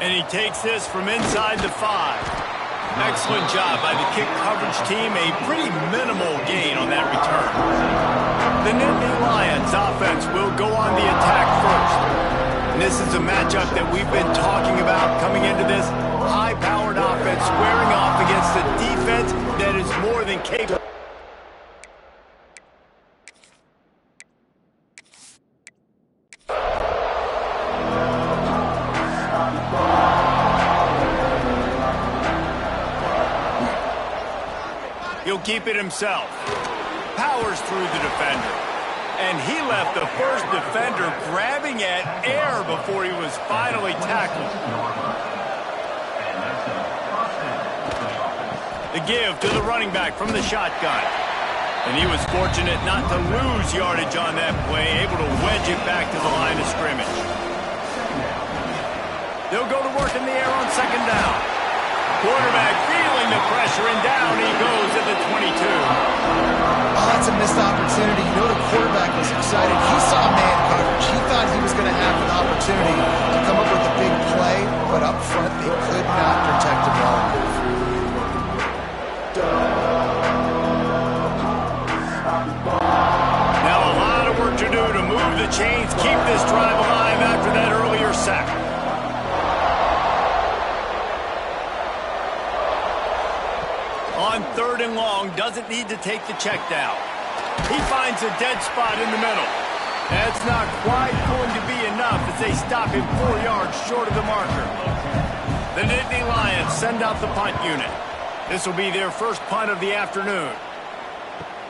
And he takes this from inside the 5. Excellent job by the kick coverage team. A pretty minimal gain on that return. The Nittany Lions offense will go on the attack first. And this is a matchup that we've been talking about coming into this. High-powered offense squaring off against a defense that is more than capable. He'll keep it himself. Powers through the defender. And he left the first defender grabbing at air before he was finally tackled. The give to the running back from the shotgun. And he was fortunate not to lose yardage on that play, able to wedge it back to the line of scrimmage. They'll go to work in the air on second down. Quarterback feeling the pressure, and down he goes at the 22. Oh, that's a missed opportunity. You know the quarterback was excited. He saw man coverage. He thought he was going to have an opportunity to come up with a big play, but up front they could not protect him well enough. Now a lot of work to do to move the chains, keep this drive alive after that earlier sack. On third and long, doesn't need to take the check down. He finds a dead spot in the middle. That's not quite going to be enough as they stop him 4 yards short of the marker. The Nittany Lions send out the punt unit. This will be their first punt of the afternoon.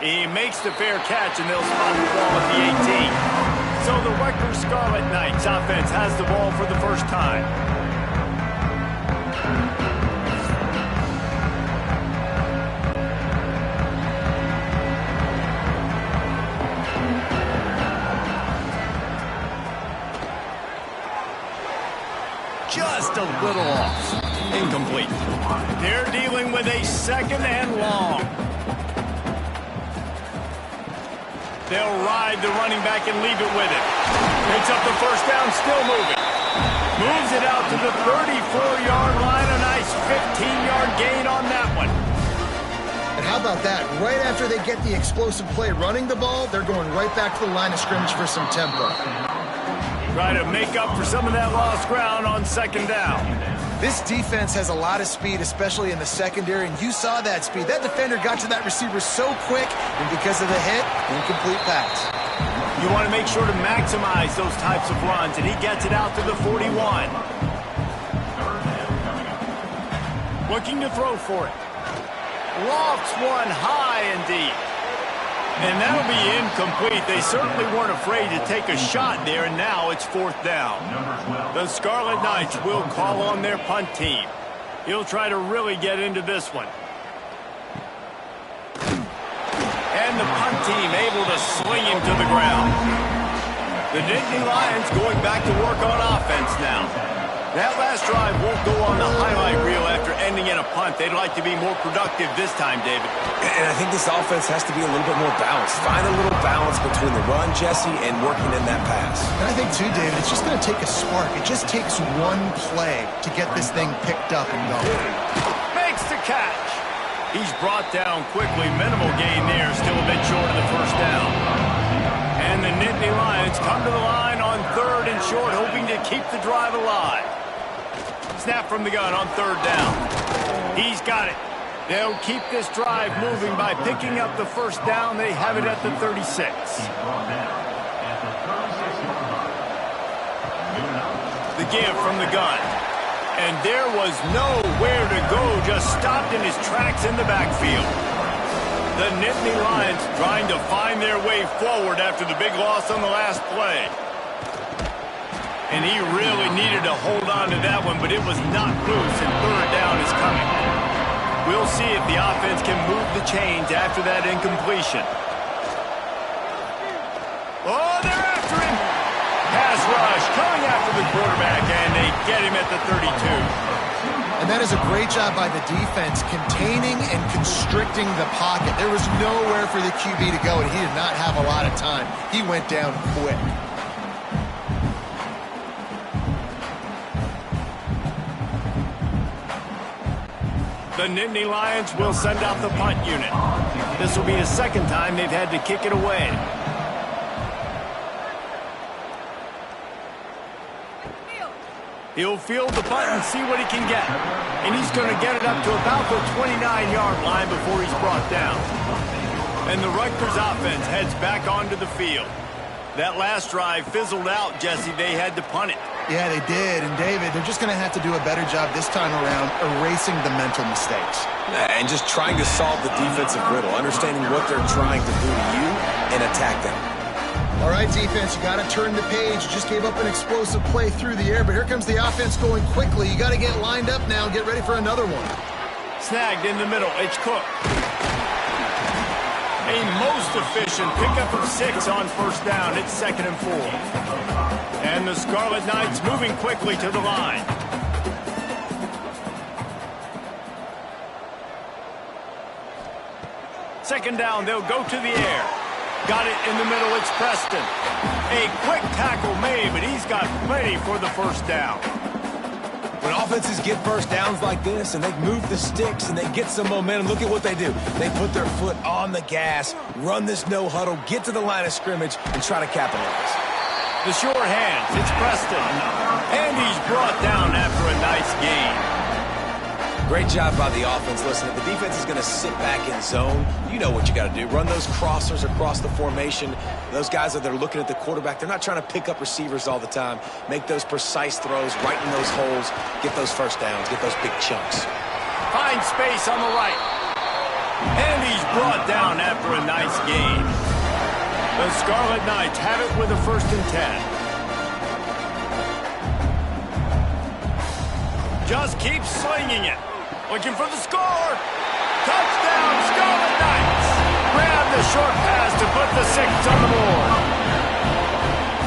He makes the fair catch, and they'll spot the ball at the 18. So the Rutgers Scarlet Knights offense has the ball for the first time. Just a little off. Incomplete. They're dealing with a second and long. They'll ride the running back and leave it with it. Picks up the first down, still moving. Moves it out to the 34-yard line. A nice 15-yard gain on that one. And how about that? Right after they get the explosive play running the ball, they're going right back to the line of scrimmage for some tempo. Try to make up for some of that lost ground on second down. This defense has a lot of speed, especially in the secondary, and you saw that speed. That defender got to that receiver so quick, and because of the hit, incomplete pass. You want to make sure to maximize those types of runs, and he gets it out to the 41. Looking to throw for it. Lofts one high and deep. And that'll be incomplete. They certainly weren't afraid to take a shot there, and now it's fourth down. The Scarlet Knights will call on their punt team. He'll try to really get into this one. And the punt team able to sling him to the ground. The Nittany Lions going back to work on offense now. That last drive won't go on the highlight reel after ending in a punt. They'd like to be more productive this time, David. And I think this offense has to be a little bit more balanced. Find a little balance between the run, Jesse, and working in that pass. And I think, too, David, it's just going to take a spark. It just takes one play to get this thing picked up and going. Makes the catch. He's brought down quickly. Minimal gain there. Still a bit short of the first down. And the Nittany Lions come to the line on third and short, hoping to keep the drive alive. Snap from the gun on third down. He's got it. They'll keep this drive moving by picking up the first down. They have it at the 36. The give from the gun. And there was nowhere to go, just stopped in his tracks in the backfield. The Nittany Lions trying to find their way forward after the big loss on the last play. And he really needed to hold on to that one, but it was not loose, and third down is coming. We'll see if the offense can move the chains after that incompletion. Oh, they're after him! Pass rush coming after the quarterback, and they get him at the 32. And that is a great job by the defense, containing and constricting the pocket. There was nowhere for the QB to go, and he did not have a lot of time. He went down quick. The Nittany Lions will send out the punt unit. This will be the second time they've had to kick it away. He'll field the punt and see what he can get. And he's going to get it up to about the 29-yard line before he's brought down. And the Rutgers offense heads back onto the field. That last drive fizzled out, Jesse. They had to punt it. Yeah, they did. And, David, they're just going to have to do a better job this time around erasing the mental mistakes. And just trying to solve the defensive riddle, understanding what they're trying to do to you and attack them. All right, defense, you got to turn the page. You just gave up an explosive play through the air, but here comes the offense going quickly. You got to get lined up now and get ready for another one. Snagged in the middle. It's Cook. A most efficient pickup of 6 on first down. It's 2nd and 4. And the Scarlet Knights moving quickly to the line. Second down, they'll go to the air. Got it in the middle, it's Preston. A quick tackle made, but he's got plenty for the first down. When offenses get first downs like this and they move the sticks and they get some momentum, look at what they do. They put their foot on the gas, run this no huddle, get to the line of scrimmage, and try to capitalize. The sure hands, it's Preston. And he's brought down after a nice gain. Great job by the offense. Listen, if the defense is going to sit back in zone, you know what you got to do. Run those crossers across the formation. Those guys that are looking at the quarterback, they're not trying to pick up receivers all the time. Make those precise throws, right in those holes, get those first downs, get those big chunks. Find space on the right. And he's brought down after a nice gain. The Scarlet Knights have it with a 1st and 10. Just keep slinging it. Looking for the score. Touchdown, Scarlet Knights. Grab the short pass to put the 6 on the board.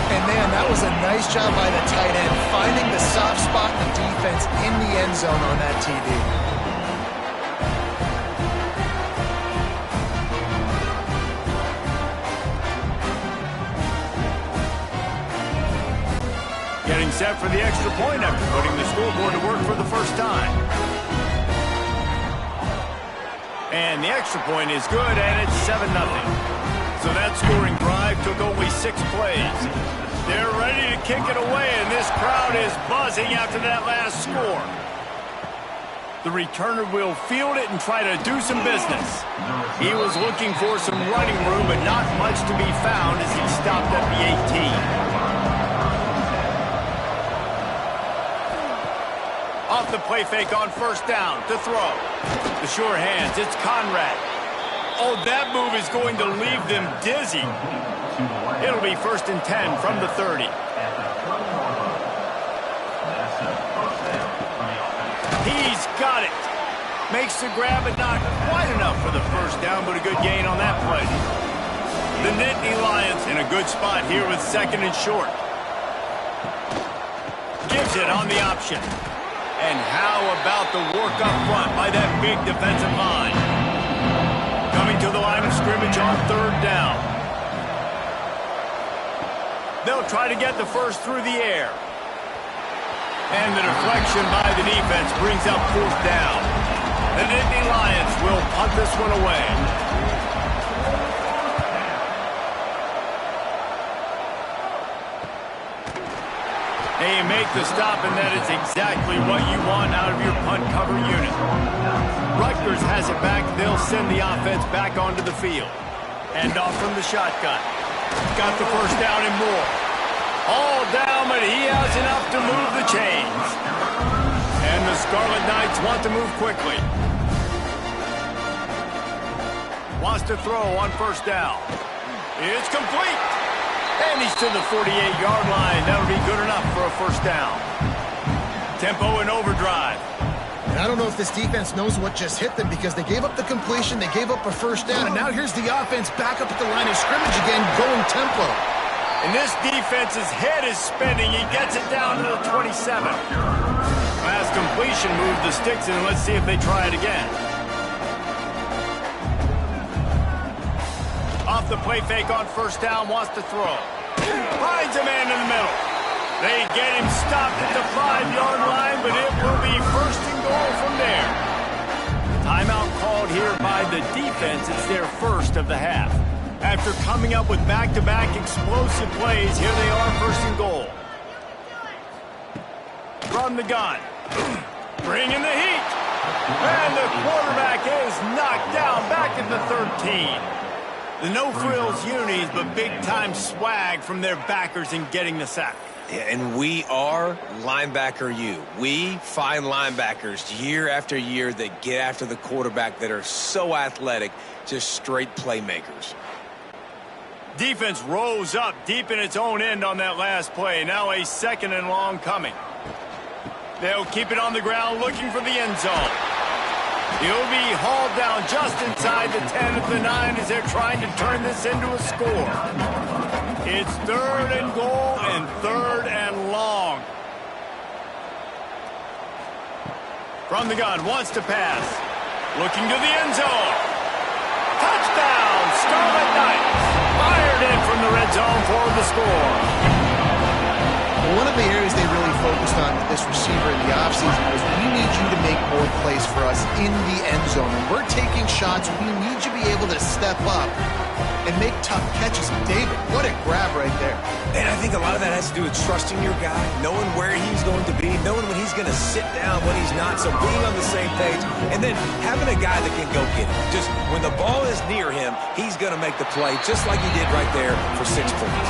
And, man, that was a nice job by the tight end, finding the soft spot in the defense in the end zone on that TD. Getting set for the extra point after putting the scoreboard to work for the first time. And the extra point is good, and it's 7-0. So that scoring drive took only 6 plays. They're ready to kick it away, and this crowd is buzzing after that last score. The returner will field it and try to do some business. He was looking for some running room, but not much to be found as he stopped at the 18. Off the play fake on first down to throw. The sure hands, it's Conrad. Oh, that move is going to leave them dizzy. It'll be 1st and 10 from the 30. He's got it. Makes the grab, but not quite enough for the first down, but a good gain on that play. The Nittany Lions in a good spot here with 2nd and short. Gives it on the option. And how about the work up front by that big defensive line? Coming to the line of scrimmage on 3rd down. They'll try to get the first through the air. And the deflection by the defense brings up 4th down. The Nittany Lions will punt this one away. They make the stop, and that is exactly what you want out of your punt cover unit. Rutgers has it back. They'll send the offense back onto the field. Hand off from the shotgun. Got the first down and more. All down, but he has enough to move the chains. And the Scarlet Knights want to move quickly. Wants to throw on first down. It's complete. And he's to the 48-yard line. That'll be good enough for a first down. Tempo and overdrive. And I don't know if this defense knows what just hit them because they gave up the completion, they gave up a first down, and now here's the offense back up at the line of scrimmage again, going tempo. And this defense's head is spinning. He gets it down to the 27. Last completion moved the sticks in. Let's see if they try it again. Off the play fake on first down, wants to throw. Finds a man in the middle. They get him stopped at the 5-yard line, but it will be 1st and goal from there. offense, it's their first of the half. After coming up with back-to-back explosive plays, here they are, first and goal. From the gun. Bringing the heat. And the quarterback is knocked down back at the 13. The no-frills unis, but big-time swag from their backers in getting the sack. Yeah, and we are linebacker U. We find linebackers year after year that get after the quarterback that are so athletic, just straight playmakers. Defense rose up deep in its own end on that last play. Now a second and long coming. They'll keep it on the ground looking for the end zone. He'll be hauled down just inside the 10 at the 9 as they're trying to turn this into a score. It's third and goal and third and long. From the gun, wants to pass. Looking to the end zone. Touchdown, Scarlet Knights. Fired in from the red zone for the score. One of the areas they really focused on with this receiver in the offseason was we need you to make more plays for us in the end zone. When we're taking shots, we need you to be able to step up and make tough catches. David, what a grab right there. And I think a lot of that has to do with trusting your guy, knowing where he's going to be, knowing when he's going to sit down, when he's not, so being on the same page, and then having a guy that can go get it. Just when the ball is near him, he's going to make the play, just like he did right there for 6 points.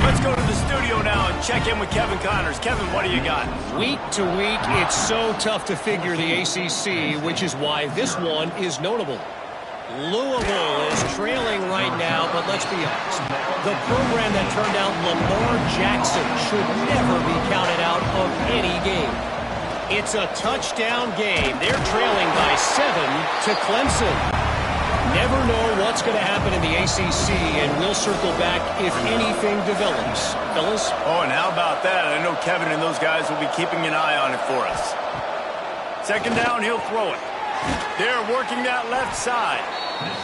Let's go to the studio now and check in with Kevin Connors. Kevin, what do you got? Week to week, it's so tough to figure the ACC, which is why this one is notable. Louisville is trailing right now, but let's be honest. The program that turned out Lamar Jackson should never be counted out of any game. It's a touchdown game. They're trailing by 7 to Clemson. Never know what's going to happen in the ACC, and we'll circle back if anything develops. Fellas? Oh, and how about that? I know Kevin and those guys will be keeping an eye on it for us. Second down, he'll throw it. They're working that left side.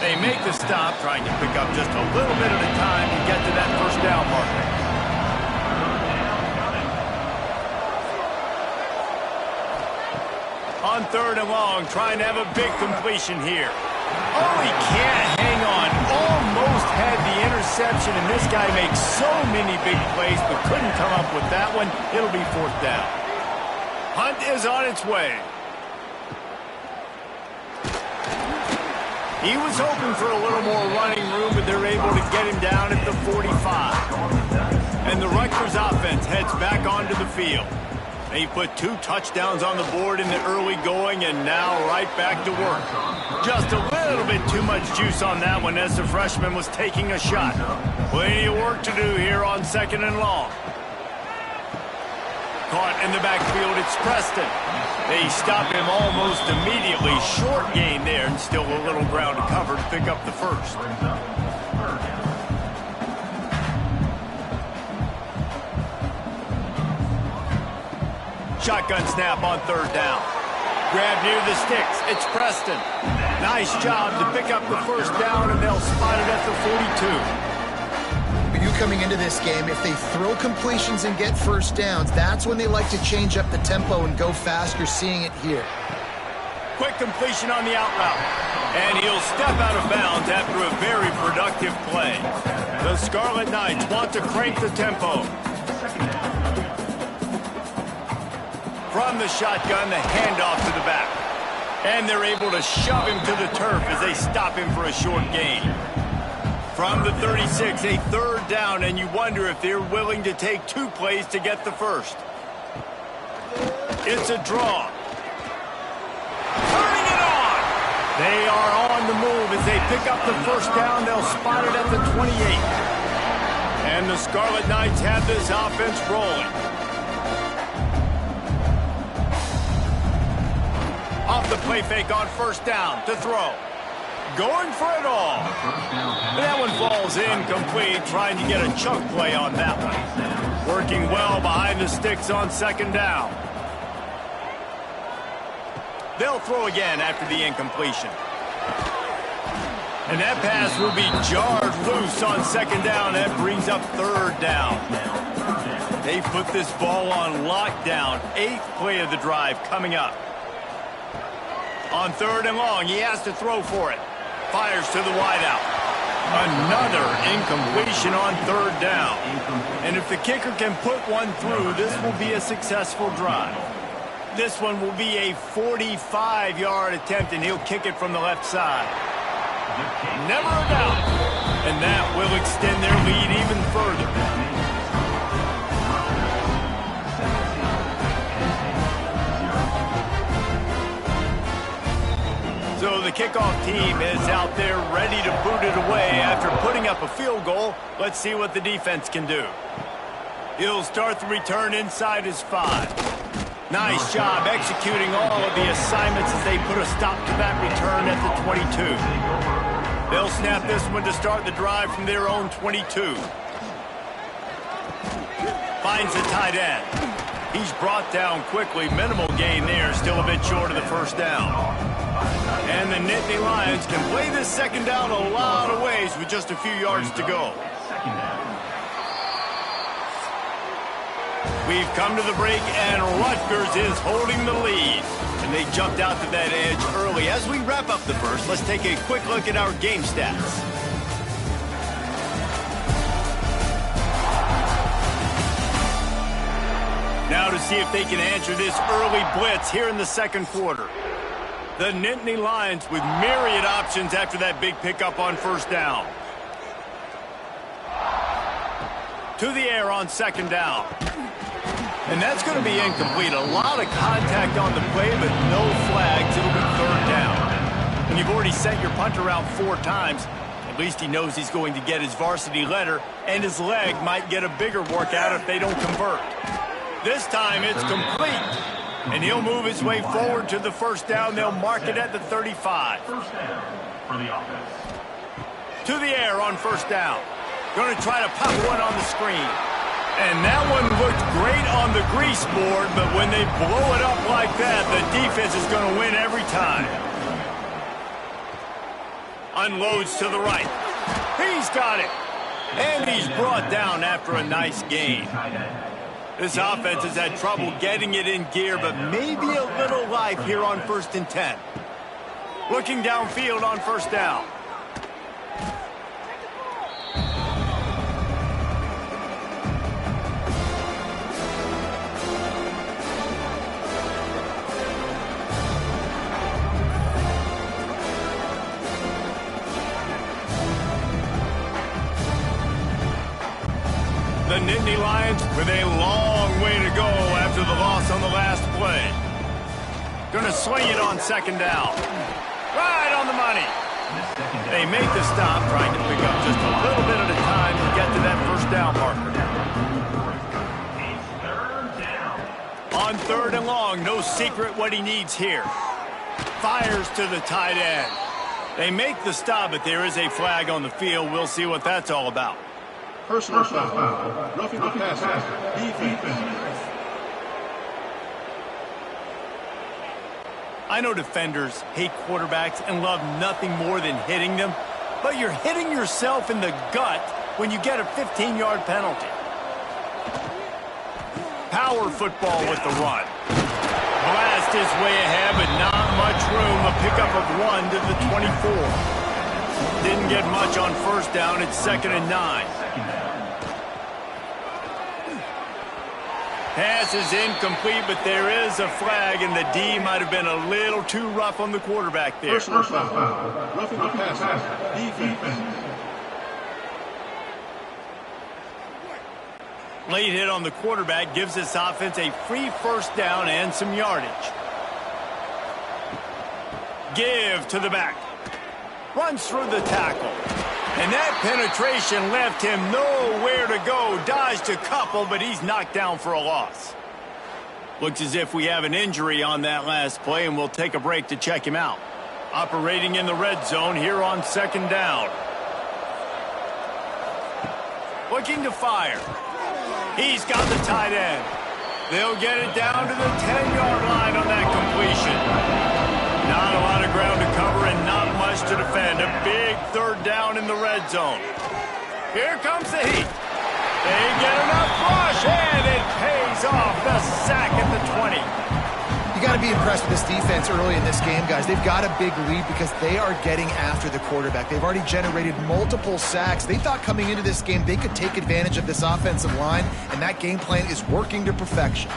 They make the stop, trying to pick up just a little bit at a time to get to that first down marker. On third and long, trying to have a big completion here. Oh, he can't hang on. Almost had the interception, and this guy makes so many big plays, but couldn't come up with that one. It'll be fourth down. Hunt is on its way. He was hoping for a little more running room, but they're able to get him down at the 45. And the Rutgers offense heads back onto the field. They put 2 touchdowns on the board in the early going, and now right back to work. Just a little bit too much juice on that one as the freshman was taking a shot. Plenty of work to do here on second and long. Caught in the backfield, it's Preston. They stop him almost immediately. Short gain there, and still a little ground to cover to pick up the first. Shotgun snap on third down. Grab near the sticks. It's Preston. Nice job to pick up the first down, and they'll spot it at the 42. You coming into this game, if they throw completions and get first downs, that's when they like to change up the tempo and go fast. You're seeing it here. Quick completion on the out route. And he'll step out of bounds after a very productive play. The Scarlet Knights want to crank the tempo. From the shotgun, the handoff to the back. And they're able to shove him to the turf as they stop him for a short gain. From the 36, a third down, and you wonder if they're willing to take 2 plays to get the first. It's a draw. Turning it on! They are on the move as they pick up the first down. They'll spot it at the 28. And the Scarlet Knights have this offense rolling. Off the play fake on first down to throw. Going for it all. That one falls incomplete, trying to get a chunk play on that one. Working well behind the sticks on second down. They'll throw again after the incompletion. And that pass will be jarred loose on second down. That brings up third down. They put this ball on lockdown. 8th play of the drive coming up. On third and long, he has to throw for it. Fires to the wideout. Another incompletion on third down. And if the kicker can put one through, this will be a successful drive. This one will be a 45-yard attempt, and he'll kick it from the left side. Never a doubt. And that will extend their lead even further. So the kickoff team is out there ready to boot it away after putting up a field goal. Let's see what the defense can do. He'll start the return inside his 5. Nice job executing all of the assignments as they put a stop to that return at the 22. They'll snap this one to start the drive from their own 22. Finds the tight end. He's brought down quickly. Minimal gain there, still a bit short of the first down. And the Nittany Lions can play this second down a lot of ways with just a few yards to go. We've come to the break, and Rutgers is holding the lead. And they jumped out to that edge early. As we wrap up the first, let's take a quick look at our game stats. Now to see if they can answer this early blitz here in the second quarter. The Nittany Lions with myriad options after that big pickup on first down. To the air on second down. And that's going to be incomplete. A lot of contact on the play, but no flags. It'll be third down. And you've already sent your punter out 4 times. At least he knows he's going to get his varsity letter, and his leg might get a bigger workout if they don't convert. This time it's complete. And he'll move his way forward to the first down. They'll mark it at the 35. First down for the offense. To the air on first down. Going to try to pop one on the screen. And that one looked great on the grease board, but when they blow it up like that, the defense is going to win every time. Unloads to the right. He's got it. And he's brought down after a nice gain. This offense has had trouble getting it in gear, but maybe a little life here on 1st and 10. Looking downfield on first down. The Nittany Lions with a long way to go after the loss on the last play. Going to swing it on second down. Right on the money. They make the stop, trying to pick up just a little bit at a time to get to that first down marker. On third and long, no secret what he needs here. Fires to the tight end. They make the stop, but there is a flag on the field. We'll see what that's all about. Personal foul. Roughing the passer. Defense. I know defenders hate quarterbacks and love nothing more than hitting them, but you're hitting yourself in the gut when you get a 15-yard penalty. Power football with the run. Blast his way ahead, but not much room. A pickup of 1 to the 24. Didn't get much on first down. It's 2nd and 9. Pass is incomplete, but there is a flag, and the D might have been a little too rough on the quarterback there. Personal foul. Roughing the passer. Defense. Late hit on the quarterback gives this offense a free first down and some yardage. Give to the back. Runs through the tackle. And that penetration left him nowhere to go. Dodged a couple, but he's knocked down for a loss. Looks as if we have an injury on that last play, and we'll take a break to check him out. Operating in the red zone here on second down. Looking to fire. He's got the tight end. They'll get it down to the 10-yard line on that completion. Not a lot of ground to cover and not much to defend. A big third down in the red zone. Here comes the heat. They get enough rush, and it pays off. The sack at the 20. You got to be impressed with this defense early in this game, guys. They've got a big lead because they are getting after the quarterback. They've already generated multiple sacks. They thought coming into this game they could take advantage of this offensive line, and that game plan is working to perfection.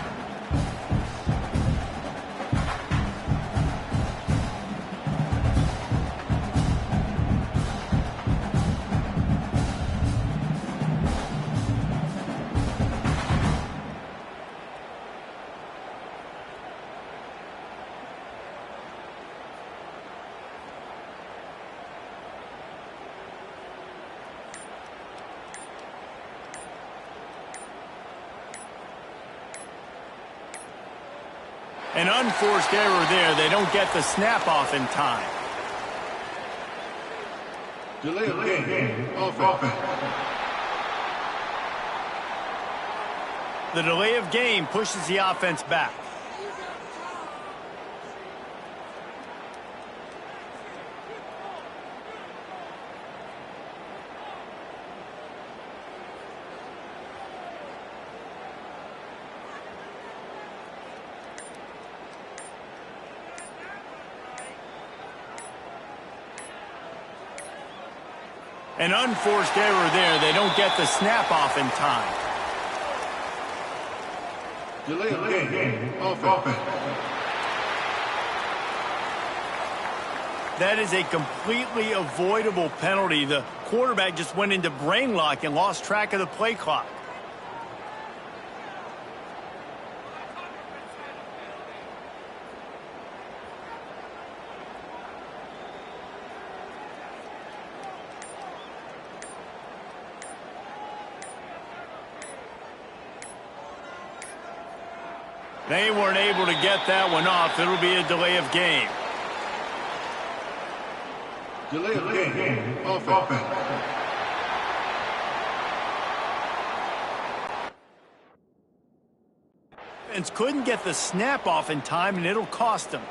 An unforced error there. They don't get the snap off in time. Delay of game. Offense. The delay of game pushes the offense back. An unforced error there. They don't get the snap off in time. Delay of game. Offense. That is a completely avoidable penalty. The quarterback just went into brain lock and lost track of the play clock. They weren't able to get that one off. It'll be a delay of game. Delay of game. Offense. Couldn't get the snap off in time, and it'll cost them.